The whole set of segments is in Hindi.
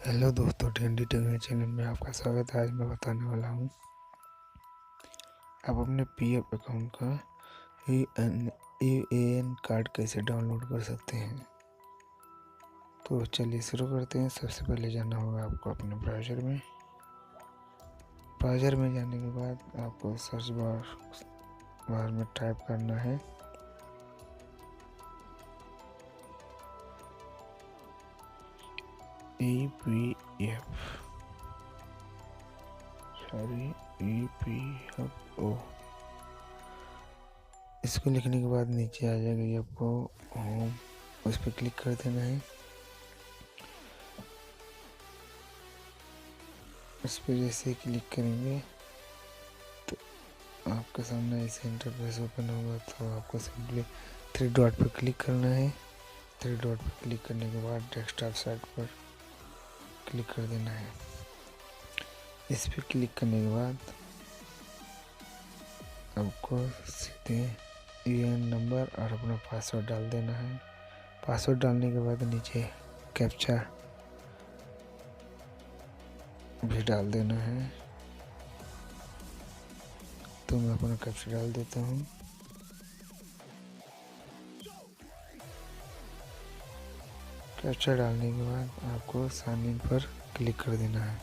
हेलो दोस्तों, ट्रेंडी टेक्निक चैनल में आपका स्वागत है। आज मैं बताने वाला हूँ आप अपने पीएफ अकाउंट का यूएएन कार्ड कैसे डाउनलोड कर सकते हैं। तो चलिए शुरू करते हैं। सबसे पहले जाना होगा आपको अपने ब्राउज़र में। ब्राउज़र में जाने के बाद आपको सर्च बार में टाइप करना है EPF। इसको लिखने के बाद नीचे आ जाएगा, ये आपको होम, उस पर क्लिक कर देना है। उस पर जैसे क्लिक करेंगे तो आपके सामने ऐसे इंटरफेस ओपन होगा। तो आपको सिंपली 3 डॉट पर क्लिक करना है। 3 डॉट पर क्लिक करने के बाद डेस्कटॉप साइट पर क्लिक कर देना है। इस पर क्लिक करने के बाद आपको सीधे यूएएन नंबर और अपना पासवर्ड डाल देना है। पासवर्ड डालने के बाद नीचे कैप्चा भी डाल देना है। तो मैं अपना कैप्चा डाल देता हूँ। कैप्चा डालने के बाद आपको साइन इन पर क्लिक कर देना है।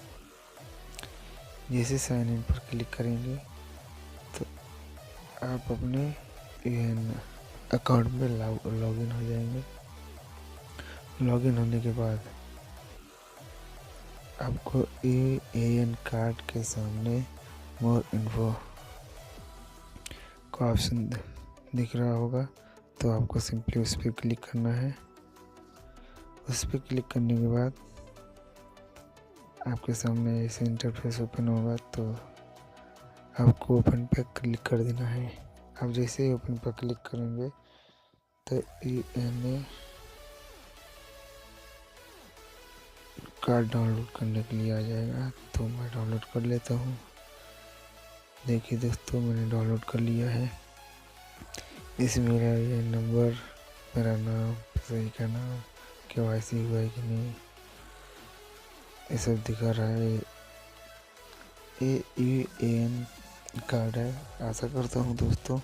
जैसे साइन इन पर क्लिक करेंगे तो आप अपने यूएएन अकाउंट में लॉगिन हो जाएंगे। लॉगिन होने के बाद आपको यूएएन कार्ड के सामने मोर इन्फो का ऑप्शन दिख रहा होगा। तो आपको सिंपली उस पर क्लिक करना है। उस पर क्लिक करने के बाद आपके सामने ऐसे इंटरफेस ओपन होगा। तो आपको ओपन पर क्लिक कर देना है। आप जैसे ही ओपन पर क्लिक करेंगे तो यूएएन कार्ड डाउनलोड करने के लिए आ जाएगा। तो मैं डाउनलोड कर लेता हूँ। देखिए दोस्तों, मैंने डाउनलोड कर लिया है। इसमें मेरा ये नंबर, मेरा नाम, सही का नाम, केवाईसी हुआ है कि नहीं, ये सब दिखा रहा है। ये यूएएन कार्ड है। आशा करता हूँ दोस्तों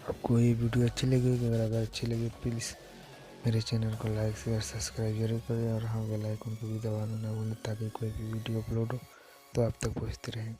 आपको ये वीडियो अच्छी लगेगी। अगर अच्छी लगे प्लीज़ मेरे चैनल को लाइक शेयर सब्सक्राइब जरूर करें और हाँ, बेल आइकन को भी दबाना ना भूलें ताकि कोई भी वीडियो अपलोड हो तो आप तक पहुँचती रहे।